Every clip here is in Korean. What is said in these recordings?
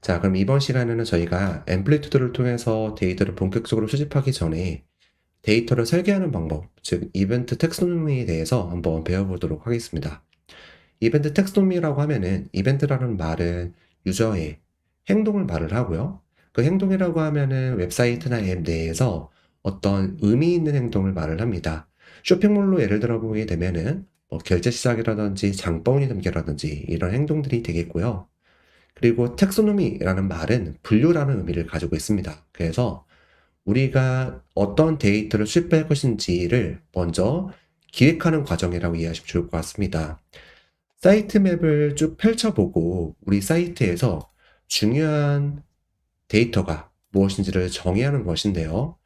자, 그럼 이번 시간에는 저희가 앰플리튜드를 통해서 데이터를 본격적으로 수집하기 전에 데이터를 설계하는 방법, 즉 이벤트 텍소노미에 대해서 한번 배워보도록 하겠습니다. 이벤트 텍소노미라고 하면은 이벤트라는 말은 유저의 행동을 말을 하고요. 그 행동이라고 하면은 웹사이트나 앱 내에서 어떤 의미 있는 행동을 말을 합니다. 쇼핑몰로 예를 들어 보게 되면은 뭐 결제 시작이라든지 장바구니 담기라든지 이런 행동들이 되겠고요. 그리고 텍소노미라는 말은 분류라는 의미를 가지고 있습니다. 그래서 우리가 어떤 데이터를 수집할 것인지를 먼저 기획하는 과정이라고 이해하시면 좋을 것 같습니다. 사이트 맵을 쭉 펼쳐보고 우리 사이트에서 중요한 데이터가 무엇인지를 정의하는 것인데요.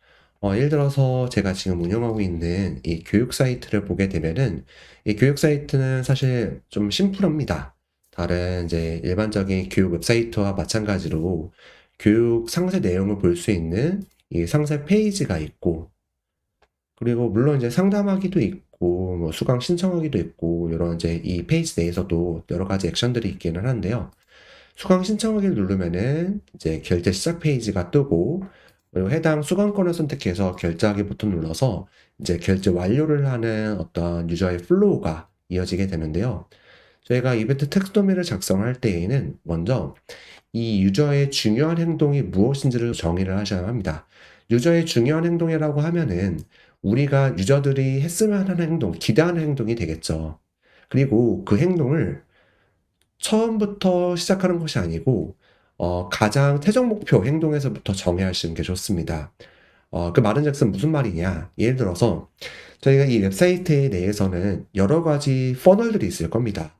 예를 들어서 제가 지금 운영하고 있는 이 교육 사이트를 보게 되면은 이 교육 사이트는 사실 좀 심플합니다. 다른 이제 일반적인 교육 웹사이트와 마찬가지로 교육 상세 내용을 볼 수 있는 이 상세 페이지가 있고, 그리고 물론 이제 상담하기도 있고, 뭐 수강 신청하기도 있고, 이런 이제 이 페이지 내에서도 여러 가지 액션들이 있기는 한데요. 수강 신청하기를 누르면은 이제 결제 시작 페이지가 뜨고, 그리고 해당 수강권을 선택해서 결제하기 버튼 눌러서 이제 결제 완료를 하는 어떤 유저의 플로우가 이어지게 되는데요. 저희가 이벤트 텍스토미를 작성할 때에는 먼저 이 유저의 중요한 행동이 무엇인지를 정의를 하셔야 합니다. 유저의 중요한 행동이라고 하면은 우리가 유저들이 했으면 하는 행동, 기대하는 행동이 되겠죠. 그리고 그 행동을 처음부터 시작하는 것이 아니고 가장 최종 목표 행동에서부터 정해하시는 게 좋습니다. 그 말은즉슨 무슨 말이냐? 예를 들어서 저희가 이 웹사이트에 대해서는 여러 가지 퍼널들이 있을 겁니다.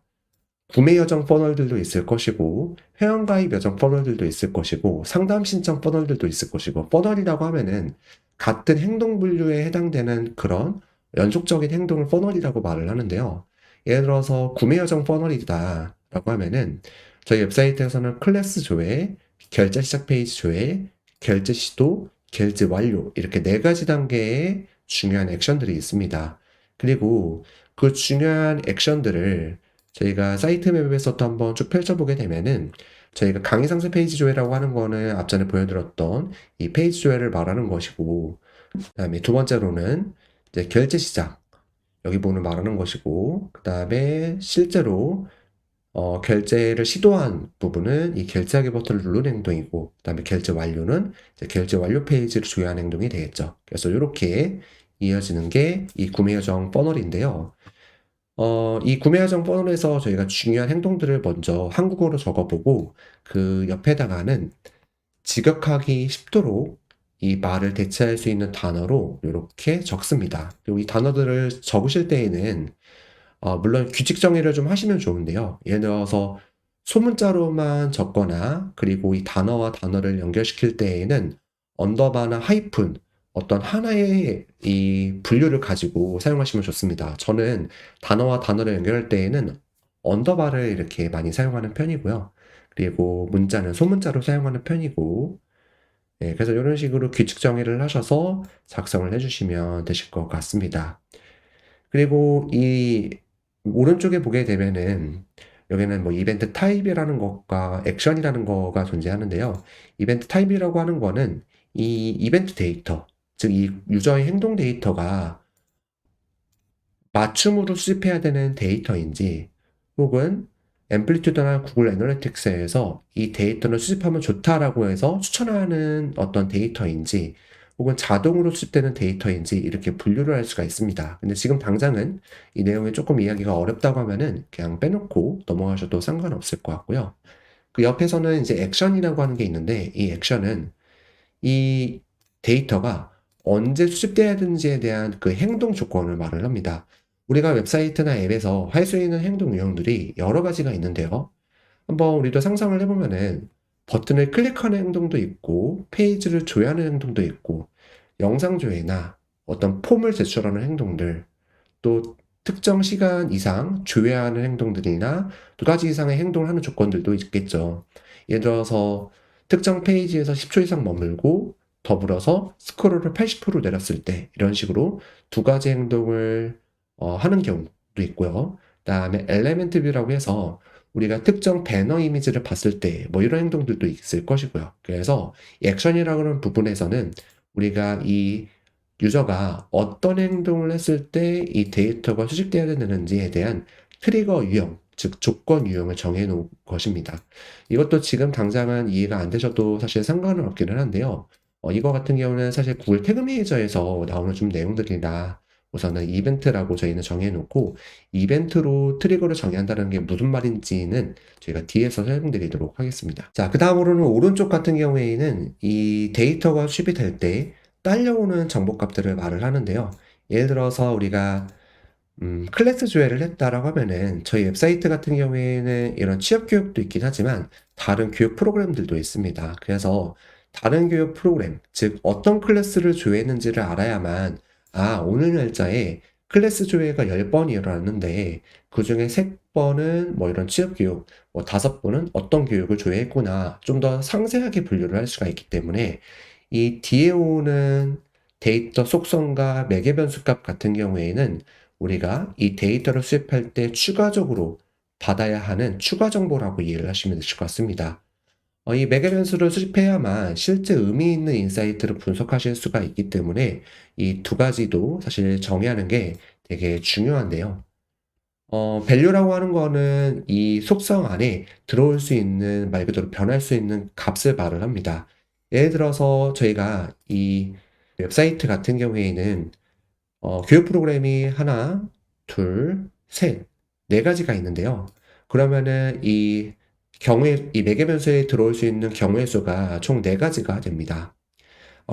구매 여정 퍼널들도 있을 것이고, 회원가입 여정 퍼널들도 있을 것이고, 상담 신청 퍼널들도 있을 것이고, 퍼널이라고 하면은 같은 행동 분류에 해당되는 그런 연속적인 행동을 퍼널이라고 말을 하는데요. 예를 들어서 구매 여정 퍼널이다라고 하면은 저희 웹사이트에서는 클래스 조회, 결제 시작 페이지 조회, 결제 시도, 결제 완료 이렇게 네 가지 단계의 중요한 액션들이 있습니다. 그리고 그 중요한 액션들을 저희가 사이트 맵에서도 한번 쭉 펼쳐보게 되면은 저희가 강의 상세 페이지 조회라고 하는 거는 앞전에 보여드렸던 이 페이지 조회를 말하는 것이고, 그다음에 두 번째로는 이제 결제 시작 여기 부분을 말하는 것이고, 그다음에 실제로 결제를 시도한 부분은 이 결제하기 버튼을 누르는 행동이고, 그다음에 결제 완료는 이제 결제 완료 페이지를 조회하는 행동이 되겠죠. 그래서 이렇게 이어지는 게 이 구매 여정 퍼널인데요. 이 구매 과정 번호에서 저희가 중요한 행동들을 먼저 한국어로 적어보고 그 옆에다가는 직역하기 쉽도록 이 말을 대체할 수 있는 단어로 이렇게 적습니다. 그리고 이 단어들을 적으실 때에는 물론 규칙 정의를 좀 하시면 좋은데요. 예를 들어서 소문자로만 적거나 그리고 이 단어와 단어를 연결시킬 때에는 언더바나 하이픈 어떤 하나의 이 분류를 가지고 사용하시면 좋습니다. 저는 단어와 단어를 연결할 때에는 언더바를 이렇게 많이 사용하는 편이고요. 그리고 문자는 소문자로 사용하는 편이고, 그래서 이런 식으로 규칙 정의를 하셔서 작성을 해주시면 되실 것 같습니다. 그리고 이 오른쪽에 보게 되면은 여기는 뭐 이벤트 타입이라는 것과 액션이라는 거가 존재하는데요. 이벤트 타입이라고 하는 거는 이 이벤트 데이터, 즉 이 유저의 행동 데이터가 맞춤으로 수집해야 되는 데이터인지, 혹은 앰플리튜드나 구글 애널리틱스에서 이 데이터를 수집하면 좋다라고 해서 추천하는 어떤 데이터인지, 혹은 자동으로 수집되는 데이터인지 이렇게 분류를 할 수가 있습니다. 근데 지금 당장은 이 내용이 조금 이야기가 어렵다고 하면은 그냥 빼놓고 넘어가셔도 상관없을 것 같고요. 그 옆에서는 이제 액션이라고 하는 게 있는데, 이 액션은 이 데이터가 언제 수집돼야 되는지에 대한 그 행동 조건을 말을 합니다. 우리가 웹사이트나 앱에서 할 수 있는 행동 유형들이 여러 가지가 있는데요. 한번 우리도 상상을 해보면은 버튼을 클릭하는 행동도 있고, 페이지를 조회하는 행동도 있고, 영상 조회나 어떤 폼을 제출하는 행동들, 또 특정 시간 이상 조회하는 행동들이나 두 가지 이상의 행동을 하는 조건들도 있겠죠. 예를 들어서 특정 페이지에서 10초 이상 머물고 더불어서 스크롤을 80% 내렸을 때 이런 식으로 두 가지 행동을 하는 경우도 있고요. 그다음에 엘리멘트 뷰라고 해서 우리가 특정 배너 이미지를 봤을 때 뭐 이런 행동들도 있을 것이고요. 그래서 이 액션이라고 하는 부분에서는 우리가 이 유저가 어떤 행동을 했을 때 이 데이터가 수집되어야 되는지에 대한 트리거 유형, 즉 조건 유형을 정해 놓은 것입니다. 이것도 지금 당장은 이해가 안 되셔도 사실 상관은 없기는 한데요. 이거 같은 경우는 사실 구글 태그 매니저에서 나오는 좀 내용들이라 우선은 이벤트라고 저희는 정해 놓고, 이벤트로 트리거를 정의한다는 게 무슨 말인지는 저희가 뒤에서 설명드리도록 하겠습니다. 자, 그 다음으로는 오른쪽 같은 경우에는 이 데이터가 수집이 될 때 딸려오는 정보값들을 말을 하는데요. 예를 들어서 우리가 클래스 조회를 했다라고 하면은 저희 웹사이트 같은 경우에는 이런 취업 교육도 있긴 하지만 다른 교육 프로그램들도 있습니다. 그래서 다른 교육 프로그램, 즉 어떤 클래스를 조회했는지를 알아야만, 아, 오늘 날짜에 클래스 조회가 10번이 일어났는데 그중에 3번은 뭐 이런 취업 교육, 뭐 5번은 어떤 교육을 조회했구나, 좀 더 상세하게 분류를 할 수가 있기 때문에 이 뒤에 오는 데이터 속성과 매개 변수 값 같은 경우에는 우리가 이 데이터를 수집할 때 추가적으로 받아야 하는 추가 정보라고 이해를 하시면 되실 것 같습니다. 이 매개 변수를 수집해야만 실제 의미 있는 인사이트를 분석하실 수가 있기 때문에 이 두 가지도 사실 정의하는 게 되게 중요한데요. 밸류라고 하는 거는 이 속성 안에 들어올 수 있는, 말 그대로 변할 수 있는 값을 말을 합니다. 예를 들어서 저희가 이 웹사이트 같은 경우에는 교육 프로그램이 하나, 둘, 셋, 네 가지가 있는데요. 그러면은 이 매개 변수에 들어올 수 있는 경우의 수가 총 네 가지가 됩니다.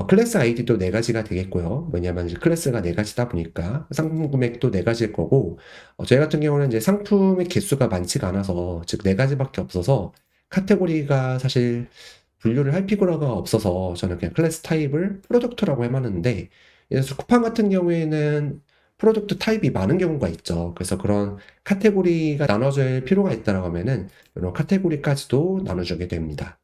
클래스 아이디도 네 가지가 되겠고요. 왜냐면 이제 클래스가 네 가지다 보니까 상품 금액도 네 가지일 거고, 저희 같은 경우는 이제 상품의 개수가 많지가 않아서, 즉 네 가지밖에 없어서 카테고리가 사실 분류를 할 필요가 없어서 저는 그냥 클래스 타입을 프로덕트라고 해놨는데, 그래서 쿠팡 같은 경우에는 프로덕트 타입이 많은 경우가 있죠. 그래서 그런 카테고리가 나눠질 필요가 있다라고 하면은 이런 카테고리까지도 나눠주게 됩니다.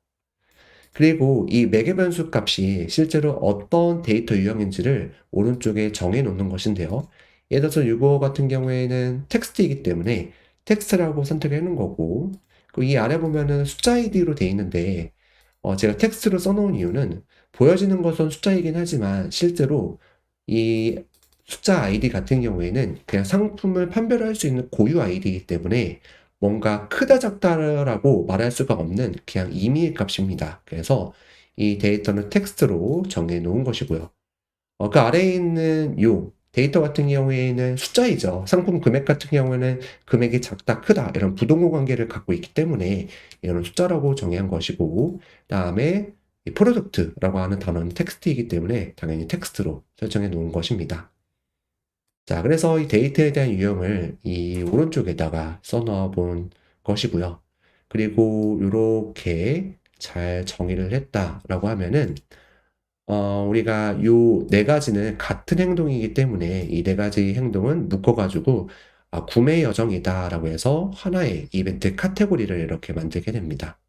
그리고 이 매개 변수 값이 실제로 어떤 데이터 유형인지를 오른쪽에 정해 놓는 것인데요. 예를 들어서 이거 같은 경우에는 텍스트이기 때문에 텍스트라고 선택해 놓은 거고, 그 이 아래 보면은 숫자 아이디로 되어 있는데, 제가 텍스트로 써놓은 이유는 보여지는 것은 숫자이긴 하지만 실제로 이 숫자 아이디 같은 경우에는 그냥 상품을 판별할 수 있는 고유 아이디이기 때문에 뭔가 크다 작다라고 말할 수가 없는 그냥 임의의 값입니다. 그래서 이 데이터는 텍스트로 정해 놓은 것이고요. 그 아래에 있는 요 데이터 같은 경우에는 숫자이죠. 상품 금액 같은 경우에는 금액이 작다, 크다 이런 부동호 관계를 갖고 있기 때문에 이거는 숫자라고 정의한 것이고, 그다음에 이 프로덕트라고 하는 단어는 텍스트이기 때문에 당연히 텍스트로 설정해 놓은 것입니다. 자, 그래서 이 데이터에 대한 유형을 이 오른쪽에다가 써놓아 본 것이고요. 그리고 이렇게 잘 정의를 했다라고 하면은 우리가 요 네 가지는 같은 행동이기 때문에 이 네 가지 행동은 묶어가지고 구매 여정이다라고 해서 하나의 이벤트 카테고리를 이렇게 만들게 됩니다.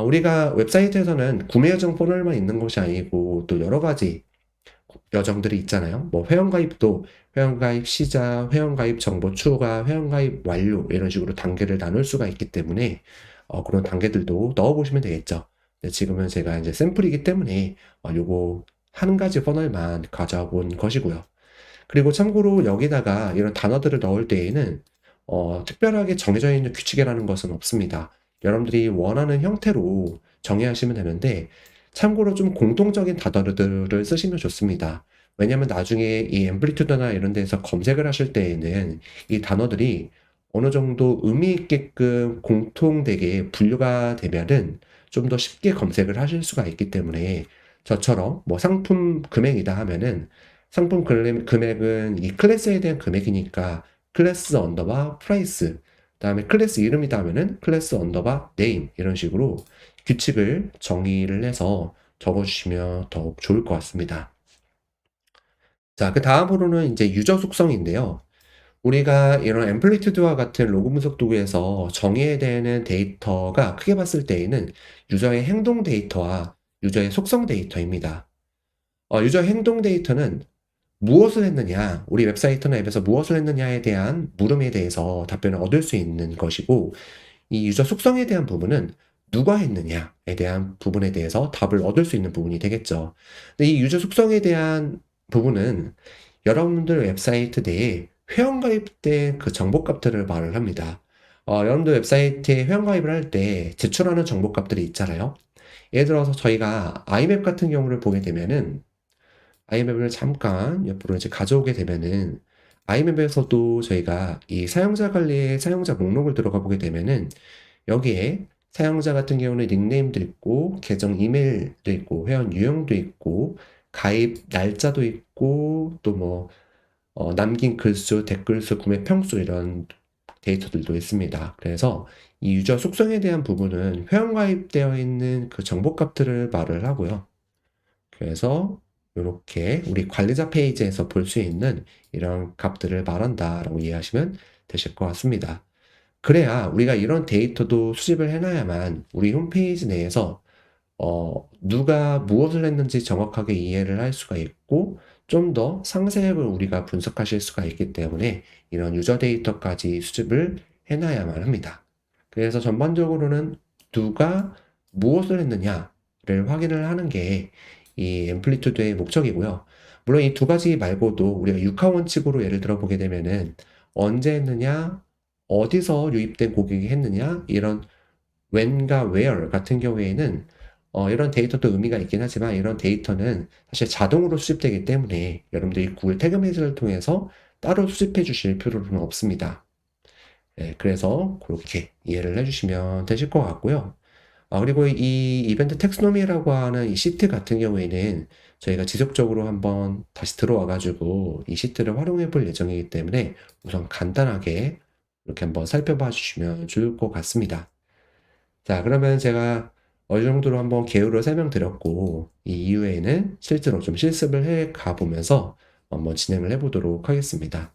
우리가 웹사이트에서는 구매 여정 포널만 있는 것이 아니고 또 여러 가지 여정들이 있잖아요. 뭐 회원가입도 회원가입 시작, 회원가입 정보 추가, 회원가입 완료 이런 식으로 단계를 나눌 수가 있기 때문에 그런 단계들도 넣어보시면 되겠죠. 근데 지금은 제가 이제 샘플이기 때문에 요거 한 가지 퍼널만 가져와 본 것이고요. 그리고 참고로 여기다가 이런 단어들을 넣을 때에는 특별하게 정해져 있는 규칙이라는 것은 없습니다. 여러분들이 원하는 형태로 정의하시면 되는데, 참고로 좀 공통적인 단어들을 쓰시면 좋습니다. 왜냐면 나중에 이 앰플리튜드나 이런 데서 검색을 하실 때에는 이 단어들이 어느 정도 의미 있게끔 공통되게 분류가 되면은 좀 더 쉽게 검색을 하실 수가 있기 때문에, 저처럼 뭐 상품 금액이다 하면은 상품 금액은 이 클래스에 대한 금액이니까 클래스 언더바 프라이스, 그다음에 클래스 이름이다 하면은 클래스 언더바 네임 이런 식으로 규칙을 정의를 해서 적어주시면 더욱 좋을 것 같습니다. 자, 그 다음으로는 이제 유저 속성인데요. 우리가 이런 앰플리튜드와 같은 로그 분석 도구에서 정의해야 되는 데이터가 크게 봤을 때에는 유저의 행동 데이터와 유저의 속성 데이터입니다. 유저 행동 데이터는 무엇을 했느냐, 우리 웹사이트나 앱에서 무엇을 했느냐에 대한 물음에 대해서 답변을 얻을 수 있는 것이고, 이 유저 속성에 대한 부분은 누가 했느냐에 대한 부분에 대해서 답을 얻을 수 있는 부분이 되겠죠. 근데 이 유저 속성에 대한 부분은 여러분들 웹사이트 내에 회원가입된 그 정보값들을 말을 합니다. 여러분들 웹사이트에 회원가입을 할 때 제출하는 정보값들이 있잖아요. 예를 들어서 저희가 아이맵 같은 경우를 보게 되면은 아이맵을 잠깐 옆으로 이제 가져오게 되면은 아이맵에서도 저희가 이 사용자 관리의 사용자 목록을 들어가 보게 되면은 여기에 사용자 같은 경우는 닉네임도 있고 계정 이메일도 있고 회원 유형도 있고 가입 날짜도 있고 또 뭐 남긴 글수, 댓글수, 구매 평수 이런 데이터들도 있습니다. 그래서 이 유저 속성에 대한 부분은 회원 가입되어 있는 그 정보값들을 말을 하고요. 그래서 이렇게 우리 관리자 페이지에서 볼 수 있는 이런 값들을 말한다라고 이해하시면 되실 것 같습니다. 그래야 우리가 이런 데이터도 수집을 해놔야만 우리 홈페이지 내에서 누가 무엇을 했는지 정확하게 이해를 할 수가 있고 좀 더 상세하게 우리가 분석하실 수가 있기 때문에 이런 유저 데이터까지 수집을 해놔야만 합니다. 그래서 전반적으로는 누가 무엇을 했느냐를 확인을 하는 게 이 앰플리튜드의 목적이고요. 물론 이 두 가지 말고도 우리가 육하 원칙으로 예를 들어 보게 되면은 언제 했느냐, 어디서 유입된 고객이 했느냐, 이런 when과 where 같은 경우에는 이런 데이터도 의미가 있긴 하지만 이런 데이터는 사실 자동으로 수집되기 때문에 여러분들이 구글 태그 매직을 통해서 따로 수집해 주실 필요는 없습니다. 네, 그래서 그렇게 이해를 해주시면 되실 것 같고요. 그리고 이 이벤트 텍스노미라고 하는 이 시트 같은 경우에는 저희가 지속적으로 한번 다시 들어와 가지고 이 시트를 활용해 볼 예정이기 때문에 우선 간단하게 이렇게 한번 살펴봐 주시면 좋을 것 같습니다. 자, 그러면 제가 어느 정도로 한번 개요를 설명드렸고 이 이후에는 실제로 좀 실습을 해 가보면서 한번 진행을 해 보도록 하겠습니다.